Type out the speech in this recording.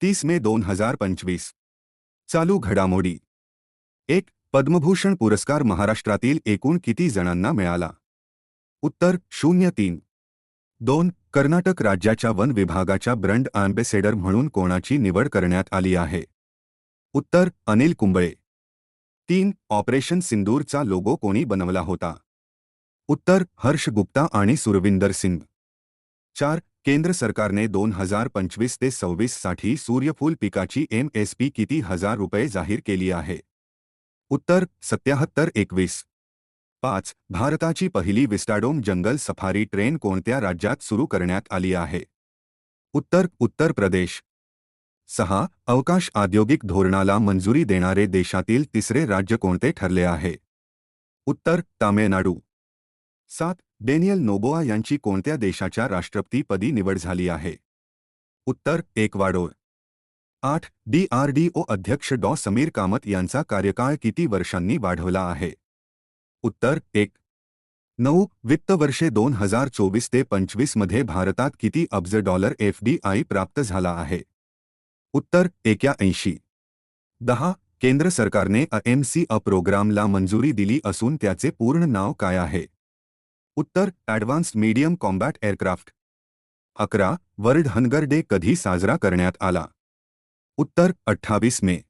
30 मे 2025. चालू घडामोडी. 1. पद्मभूषण पुरस्कार महाराष्ट्रातील एकूण किती जणांना मिळाला? उत्तर 03. 2. कर्नाटक राज्याच्या वन विभागाच्या ब्रँड अँबॅसेडर म्हणून कोणाची निवड करण्यात आली आहे? उत्तर अनिल कुंबळे. 3. ऑपरेशन सिंदूरचा लोगो कोणी बनवला होता? उत्तर हर्ष गुप्ता आणि सुरविंदर सिंग. 4. केंद्र सरकारने 2025 ते 26 साठी सूर्यफूल पिकाची MSP किती हजार रुपये जाहीर केली आहे? उत्तर 7721. 5. भारताची पहिली विस्टाडोम जंगल सफारी ट्रेन कोणत्या राज्यात सुरू करण्यात आली आहे? उत्तर उत्तर प्रदेश. 6. अवकाश औद्योगिक धोरणाला मंजुरी देणारे देशातील तिसरे राज्य कोणते ठरले आहे? उत्तर तामिळनाडू. 7. डेनियल नोबोआ यांची कोणत्या देशाच्या राष्ट्रपतीपदी निवड झाली आहे? उत्तर इक्वाडोर. 8. DRDO अध्यक्ष डॉ. समीर कामत यांचा कार्यकाळ किती वर्षांनी वाढवला आहे? उत्तर 1. 9. वित्त वर्षे 2024 ते 25 मध्ये भारतात किती अब्ज डॉलर FDI प्राप्त झाला आहे? उत्तर 81. 10. केंद्र सरकारने AMC प्रोग्रामला मंजुरी दिली असून त्याचे पूर्ण नाव काय आहे? उत्तर advanced medium combat aircraft. 11. World hunger day कधी साजरा करण्यात आला? उत्तर 28 मे.